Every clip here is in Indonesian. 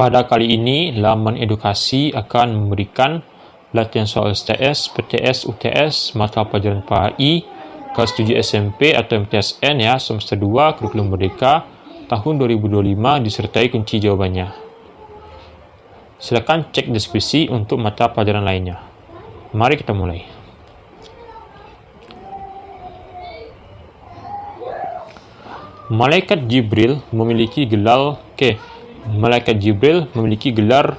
Pada kali ini, laman edukasi akan memberikan latihan soal STS, PTS, UTS, mata pelajaran PAI, kelas 7 SMP atau MTSN ya, semester 2, kurikulum merdeka, tahun 2025 disertai kunci jawabannya. Silakan cek deskripsi untuk mata pelajaran lainnya. Mari kita mulai. Malaikat Jibril memiliki gelar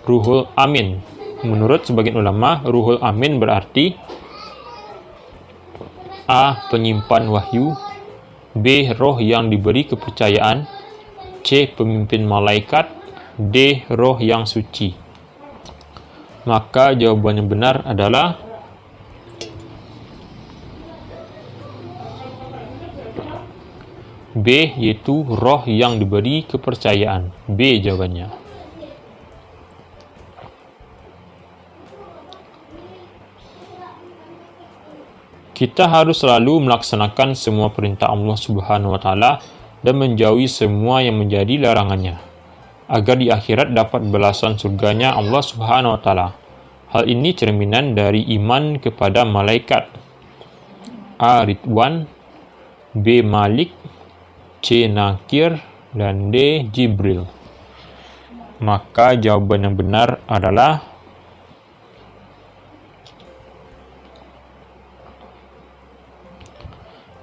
Ruhul Amin. Menurut sebagian ulama, Ruhul Amin berarti A. Penyimpan wahyu, B. Roh yang diberi kepercayaan, C. Pemimpin malaikat, D. Roh yang suci. Maka jawaban yang benar adalah B, yaitu roh yang diberi kepercayaan. B jawabannya. Kita harus selalu melaksanakan semua perintah Allah Subhanahu wa taala dan menjauhi semua yang menjadi larangannya, agar di akhirat dapat balasan surganya Allah Subhanahu wa taala. Hal ini cerminan dari iman kepada malaikat. A. Ridwan, B. Malik, C. Nakir, dan D. Jibril. Maka jawaban yang benar adalah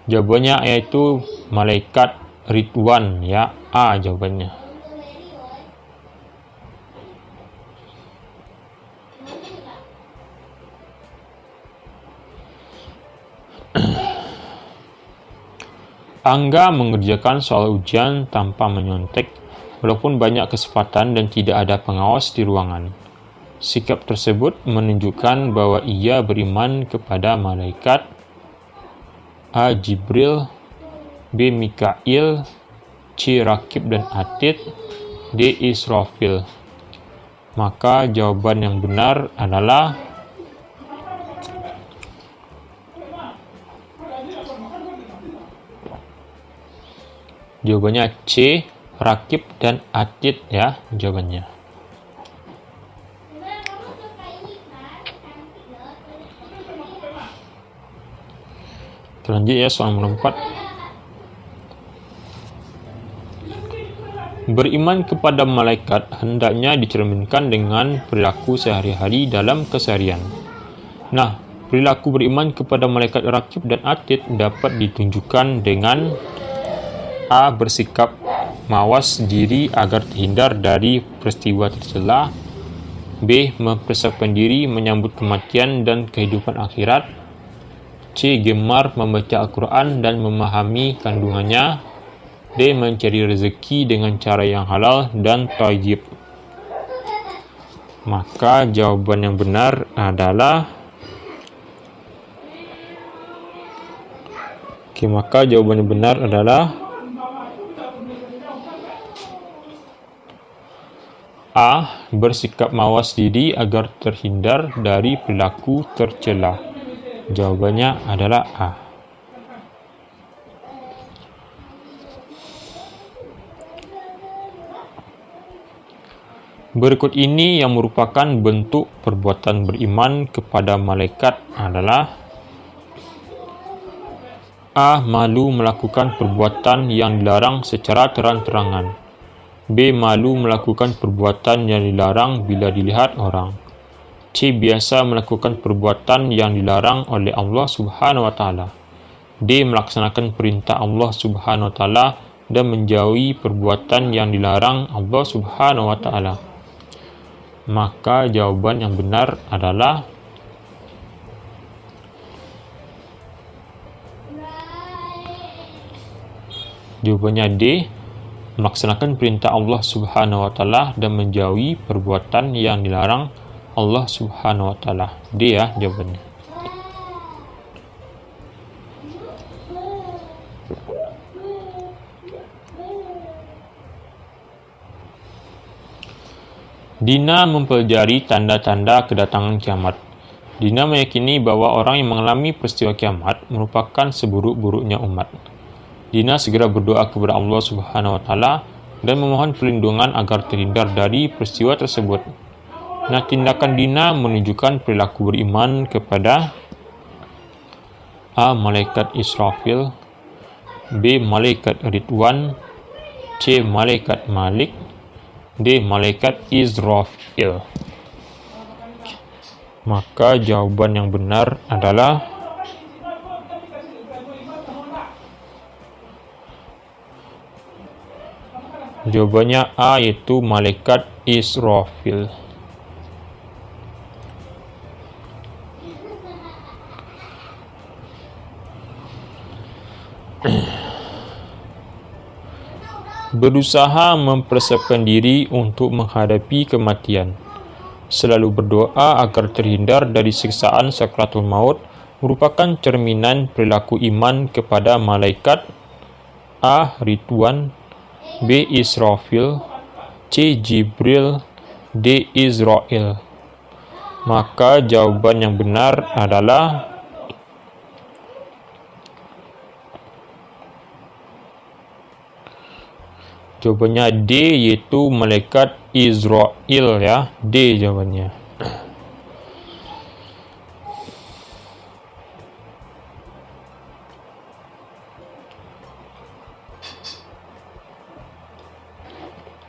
jawabannya yaitu malaikat Ridwan ya, A jawabannya. Angga mengerjakan soal ujian tanpa menyontek, walaupun banyak kesempatan dan tidak ada pengawas di ruangan. Sikap tersebut menunjukkan bahwa ia beriman kepada malaikat A. Jibril, B. Mikail, C. Rakib dan Atid, D. Israfil. Maka jawaban yang benar adalah jawabannya C. Rakib dan Atid ya jawabannya. Lanjut ya, soal nomor 4. Beriman kepada malaikat hendaknya dicerminkan dengan perilaku sehari-hari dalam keseharian. Nah, perilaku beriman kepada malaikat Rakib dan Atid dapat ditunjukkan dengan A. Bersikap mawas diri agar terhindar dari peristiwa tercela, B. Mempersiapkan diri menyambut kematian dan kehidupan akhirat, C. Gemar membaca Al-Quran dan memahami kandungannya, D. Mencari rezeki dengan cara yang halal dan thayyib. Maka jawaban yang benar adalah A. Bersikap mawas diri agar terhindar dari perilaku tercela. Jawabannya adalah A. Berikut ini yang merupakan bentuk perbuatan beriman kepada malaikat adalah A. Malu melakukan perbuatan yang dilarang secara terang-terangan, B. Malu melakukan perbuatan yang dilarang bila dilihat orang, C. Biasa melakukan perbuatan yang dilarang oleh Allah Subhanahu wa taala, D. Melaksanakan perintah Allah Subhanahu wa taala dan menjauhi perbuatan yang dilarang Allah Subhanahu wa taala. Maka jawaban yang benar adalah jawabannya D. Melaksanakan perintah Allah Subhanahu wa taala dan menjauhi perbuatan yang dilarang Allah Subhanahu wa taala. D ya jawabannya. Dina mempelajari tanda-tanda kedatangan kiamat. Dina meyakini bahwa orang yang mengalami peristiwa kiamat merupakan seburuk-buruknya umat. Dina segera berdoa kepada Allah Subhanahu wa taala dan memohon perlindungan agar terhindar dari peristiwa tersebut. Nah, tindakan Dina menunjukkan perilaku beriman kepada A. Malaikat Israfil, B. Malaikat Ridwan, C. Malaikat Malik, D. Malaikat Israfil. Maka jawaban yang benar adalah jawabannya A, yaitu Malaikat Israfil. Berusaha mempersiapkan diri untuk menghadapi kematian. Selalu berdoa agar terhindar dari siksaan sakratul maut merupakan cerminan perilaku iman kepada malaikat A. Ridwan, B. Israfil, C. Jibril, D. Israel. Maka jawaban yang benar adalah jawabannya D, yaitu malaikat Israel ya. D jawabannya.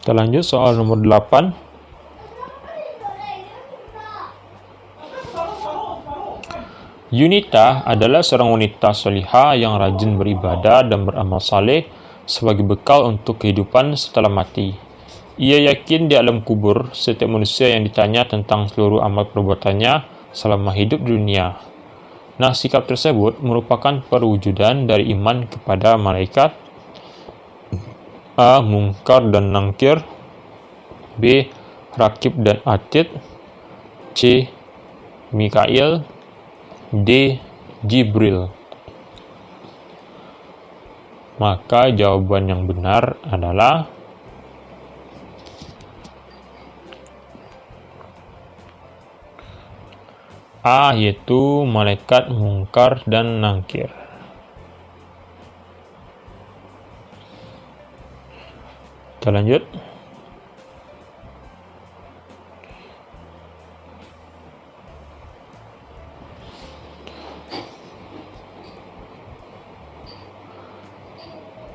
Kita lanjut soal nomor 8. Yunita adalah seorang wanita salihah yang rajin beribadah dan beramal saleh sebagai bekal untuk kehidupan setelah mati. Ia yakin di alam kubur setiap manusia yang ditanya tentang seluruh amal perbuatannya selama hidup di dunia. Nah, sikap tersebut merupakan perwujudan dari iman kepada malaikat A. Munkar dan Nangkir, B. Rakib dan Atid, C. Mikail, D. Jibril. Maka jawaban yang benar adalah A, yaitu malaikat Munkar dan Nangkir. Kita lanjut.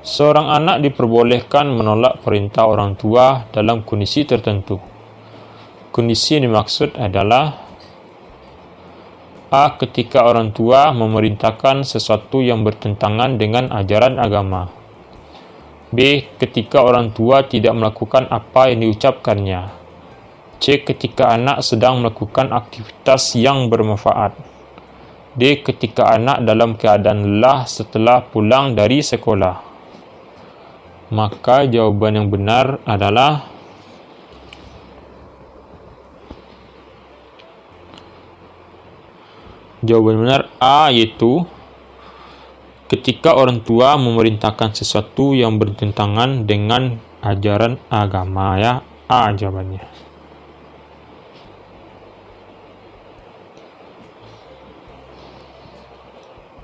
Seorang anak diperbolehkan menolak perintah orang tua dalam kondisi tertentu. Kondisi yang dimaksud adalah A. Ketika orang tua memerintahkan sesuatu yang bertentangan dengan ajaran agama. B. Ketika orang tua tidak melakukan apa yang diucapkannya. C. Ketika anak sedang melakukan aktivitas yang bermanfaat. D. Ketika anak dalam keadaan lelah setelah pulang dari sekolah. Maka jawaban yang benar adalah jawaban benar A, yaitu ketika orang tua memerintahkan sesuatu yang bertentangan dengan ajaran agama ya. A jawabannya.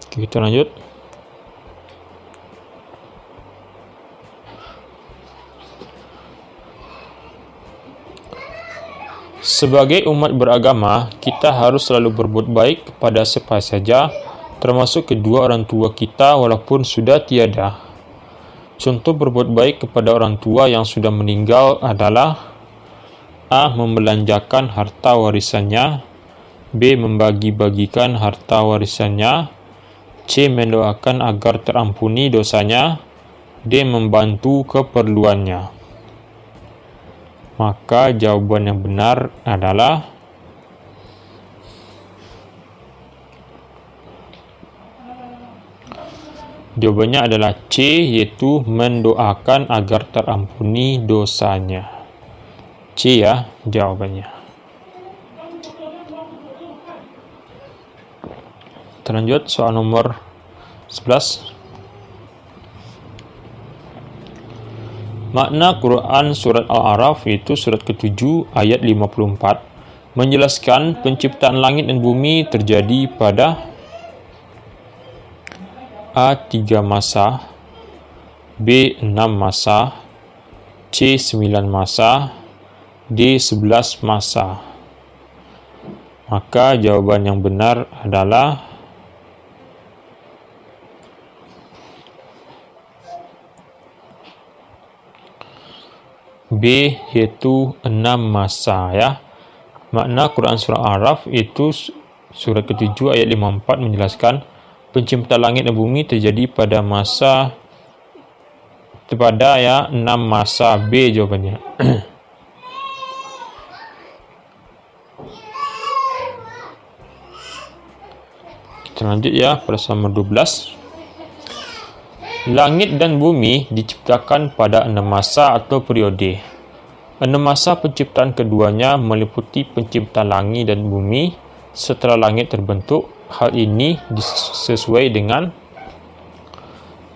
Oke, kita lanjut. Sebagai umat beragama, kita harus selalu berbuat baik kepada siapa saja, termasuk kedua orang tua kita walaupun sudah tiada. Contoh berbuat baik kepada orang tua yang sudah meninggal adalah A. Membelanjakan harta warisannya, B. Membagi-bagikan harta warisannya, C. Mendoakan agar terampuni dosanya, D. Membantu keperluannya. Maka jawaban yang benar adalah jawabannya adalah C, yaitu mendoakan agar terampuni dosanya. C ya jawabannya. Terlanjut soal nomor 11. Makna Quran Surat Al-A'raf, yaitu surat ke-7 ayat 54, menjelaskan penciptaan langit dan bumi terjadi pada A. 3 masa, B. 6 masa, C. 9 masa, D. 11 masa. Maka jawaban yang benar adalah B, yaitu 6 masa ya. Makna Quran surah Al-A'raf itu surat ke-7 ayat 54 menjelaskan penciptaan langit dan bumi terjadi pada masa ya 6 masa. B jawabannya. Kita lanjut ya pada soal 12. Langit dan bumi diciptakan pada 6 masa atau periode. 6 masa penciptaan keduanya meliputi penciptaan langit dan bumi setelah langit terbentuk. Hal ini sesuai dengan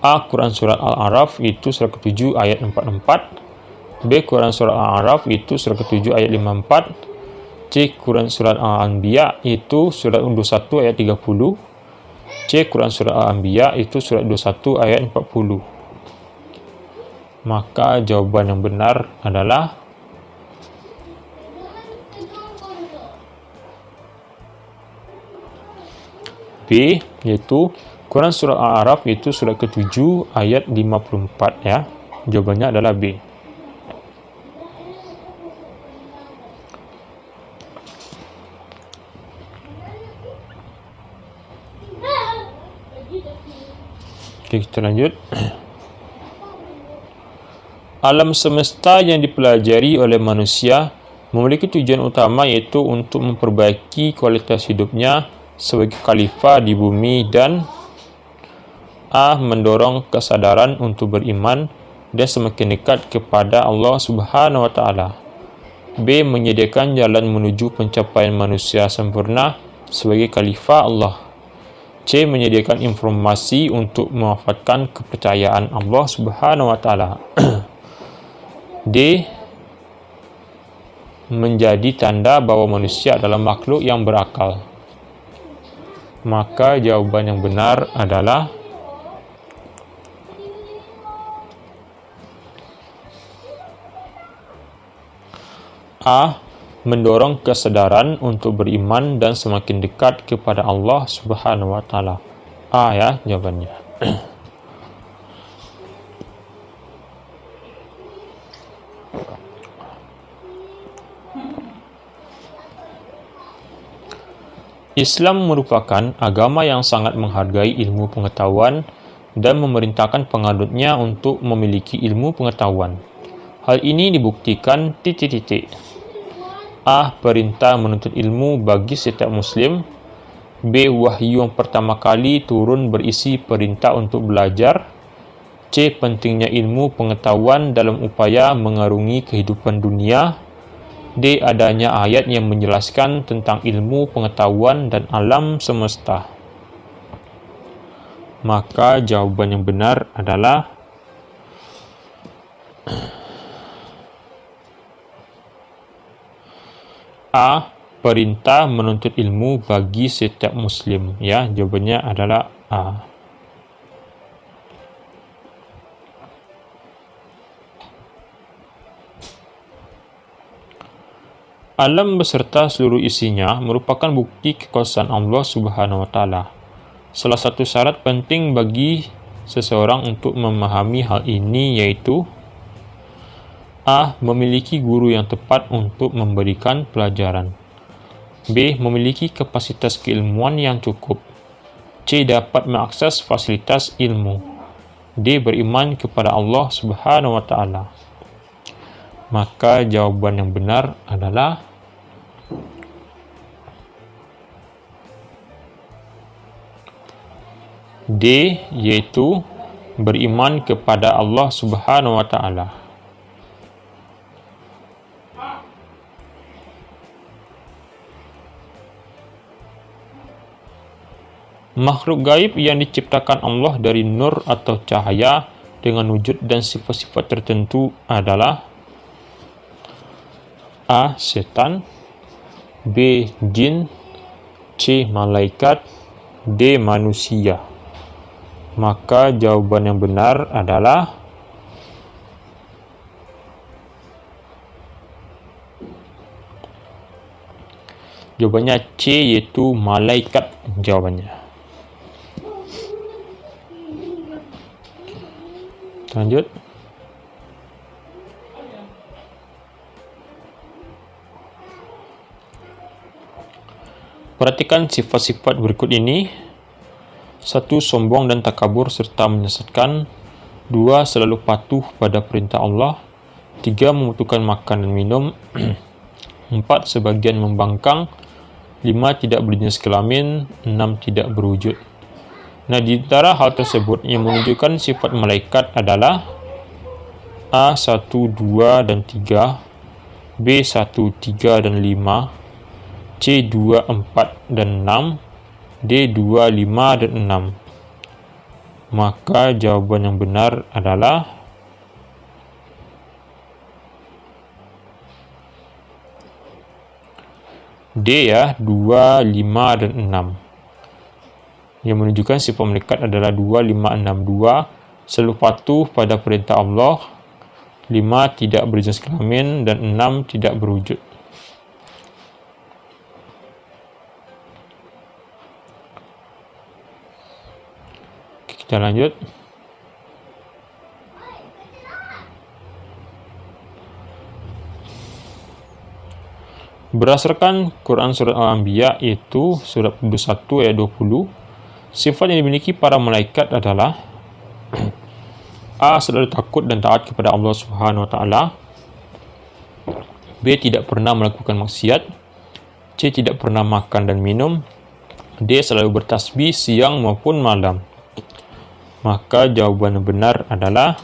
A. Quran surat Al-A'raf itu surat ke-7 ayat 44. B. Quran surat Al-A'raf itu surat ke-7 ayat 54. C. Quran surat Al-Anbiya itu surat 21 ayat 30. C. Quran surat Al-Anbiya itu surat 21 ayat 40. Maka jawaban yang benar adalah B, yaitu Quran surah Al-A'raf itu surat ke-7 ayat 54 ya. Jawabannya adalah B. Oke, kita lanjut. Alam semesta yang dipelajari oleh manusia memiliki tujuan utama, yaitu untuk memperbaiki kualitas hidupnya sebagai khalifah di bumi, dan A. mendorong kesadaran untuk beriman dan semakin dekat kepada Allah Subhanahu wa Ta'ala. B. menyediakan jalan menuju pencapaian manusia sempurna sebagai khalifah Allah. C. menyediakan informasi untuk memanfaatkan kepercayaan Allah Subhanahu wa Ta'ala. D. menjadi tanda bahwa manusia adalah makhluk yang berakal. Maka jawaban yang benar adalah A. mendorong kesadaran untuk beriman dan semakin dekat kepada Allah Subhanahu wa Ta'ala. A ya jawabannya. Islam merupakan agama yang sangat menghargai ilmu pengetahuan dan memerintahkan penganutnya untuk memiliki ilmu pengetahuan. Hal ini dibuktikan A. perintah menuntut ilmu bagi setiap muslim. B. wahyu yang pertama kali turun berisi perintah untuk belajar. C. pentingnya ilmu pengetahuan dalam upaya mengarungi kehidupan dunia. D. adanya ayat yang menjelaskan tentang ilmu pengetahuan dan alam semesta. Maka jawaban yang benar adalah A. perintah menuntut ilmu bagi setiap muslim. Ya, jawabannya adalah A. Alam beserta seluruh isinya merupakan bukti kekuasaan Allah Subhanahu wa Ta'ala. Salah satu syarat penting bagi seseorang untuk memahami hal ini yaitu A. memiliki guru yang tepat untuk memberikan pelajaran. B. memiliki kapasitas keilmuan yang cukup. C. dapat mengakses fasilitas ilmu. D. beriman kepada Allah Subhanahu wa Ta'ala. Maka jawaban yang benar adalah D, yaitu beriman kepada Allah Subhanahu wa Ta'ala. Makhluk gaib yang diciptakan Allah dari nur atau cahaya dengan wujud dan sifat-sifat tertentu adalah A. setan, B. jin, C. malaikat, D. manusia. Maka jawaban yang benar adalah Jawabannya C, iaitu malaikat. Jawabannya. Lanjut. Perhatikan sifat-sifat berikut ini. 1. Sombong dan takabur serta menyesatkan. 2. Selalu patuh pada perintah Allah. 3. Membutuhkan makan dan minum. 4. Sebagian membangkang. 5. Tidak berjenis kelamin. 6. Tidak berwujud. Nah, di antara hal tersebut yang menunjukkan sifat malaikat adalah A. 1, 2, dan 3. B. 1, 3, dan 5. C. 2, 4, dan 6. D. 2, 5, dan 6. Maka jawaban yang benar adalah D, ya, 2, 5, dan 6. Yang menunjukkan sifat malaikat adalah 2, 5, 6. 2. Selalu patuh pada perintah Allah. 5. Tidak berjenis kelamin. Dan 6. Tidak berwujud. Kita lanjut. Berdasarkan Quran Surat Al-Anbiya, yaitu Surat 21 ayat 20, sifat yang dimiliki para malaikat adalah A. Selalu takut dan taat kepada Allah Subhanahu wa Ta'ala. B. Tidak pernah melakukan maksiat. C. Tidak pernah makan dan minum. D. Selalu bertasbih siang maupun malam. Maka jawaban yang benar adalah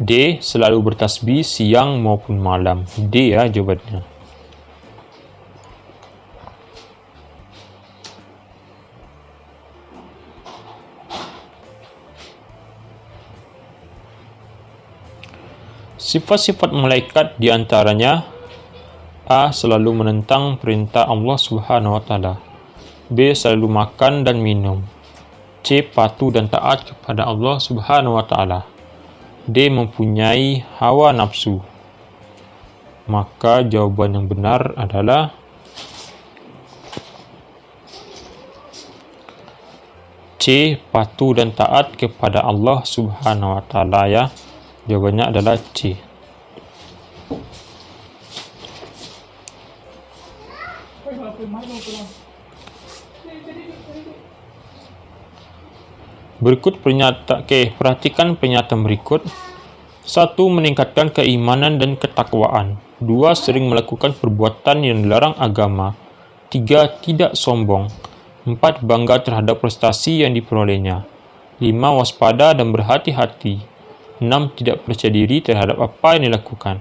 D. Selalu bertasbih siang maupun malam. D, ya, jawabannya. Sifat-sifat malaikat diantaranya A. Selalu menentang perintah Allah Subhanahu wa Ta'ala. B. Selalu makan dan minum. C. Patuh dan taat kepada Allah Subhanahu wa Ta'ala. D. Mempunyai hawa nafsu. Maka jawaban yang benar adalah C. Patuh dan taat kepada Allah Subhanahu wa Ta'ala, ya. Jawabannya adalah C. Perhatikan pernyataan berikut. 1. Meningkatkan keimanan dan ketakwaan. 2. Sering melakukan perbuatan yang dilarang agama. 3. Tidak sombong. 4. Bangga terhadap prestasi yang diperolehnya. 5. Waspada dan berhati-hati. 6. Tidak percaya diri terhadap apa yang dilakukan.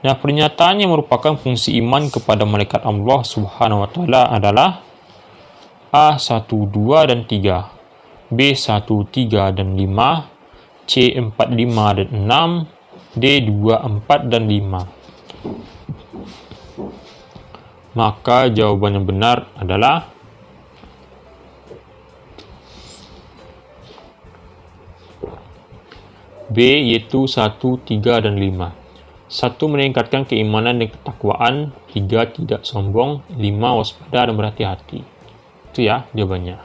Nah, pernyataan yang merupakan fungsi iman kepada malaikat Allah Subhanahu wa Ta'ala adalah A. 1, 2, dan 3. B. 1, 3, dan 5. C. 4, 5, dan 6. D. 2, 4, dan 5. Maka jawaban yang benar adalah B, yaitu 1, 3, dan 5. 1. Meningkatkan keimanan dan ketakwaan. 3. Tidak sombong. 5. Waspada dan berhati-hati. Itu, ya, jawabannya.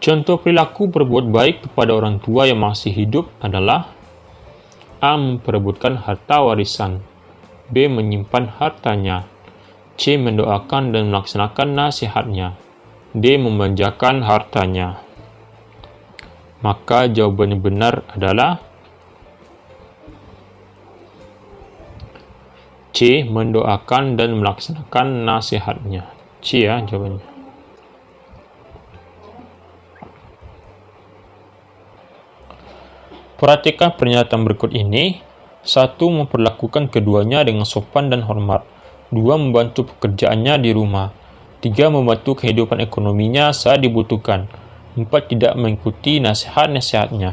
Contoh perilaku berbuat baik kepada orang tua yang masih hidup adalah A. Memperebutkan harta warisan. B. Menyimpan hartanya. C. Mendoakan dan melaksanakan nasihatnya. D. Membelanjakan hartanya. Maka jawaban yang benar adalah C. Mendoakan dan melaksanakan nasihatnya. C, ya, jawabannya. Perhatikan pernyataan berikut ini. 1. Memperlakukan keduanya dengan sopan dan hormat. 2. Membantu pekerjaannya di rumah. 3. Membantu kehidupan ekonominya saat dibutuhkan. 4. Tidak mengikuti nasihat-nasihatnya.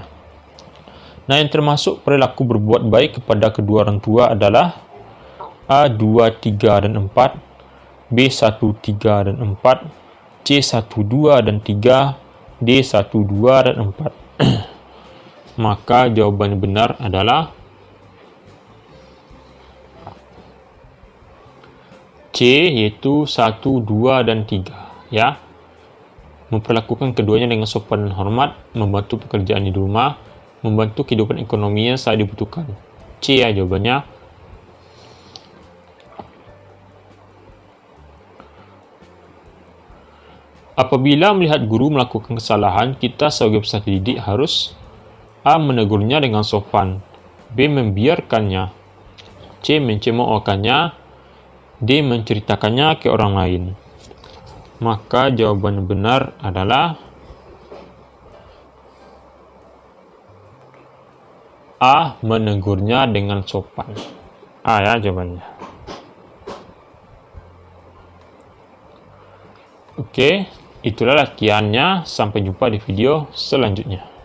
Nah, yang termasuk perilaku berbuat baik kepada kedua orang tua adalah A. 2, 3, dan 4. B. 1, 3, dan 4. C. C 1, 2, dan 3, D 1, 2, dan 4. Maka jawaban benar adalah C, yaitu 1, 2, dan 3. Ya, memperlakukan keduanya dengan sopan dan hormat, membantu pekerjaan di rumah, membantu kehidupan ekonominya saat dibutuhkan. C ya jawabannya. Apabila melihat guru melakukan kesalahan, kita sebagai peserta didik harus A. Menegurnya dengan sopan, B. Membiarkannya, C. Mencemoohkannya, D. Menceritakannya ke orang lain. Maka jawaban benar adalah A. Menegurnya dengan sopan. A ya jawabannya. Oke, itulah latihannya. Sampai jumpa di video selanjutnya.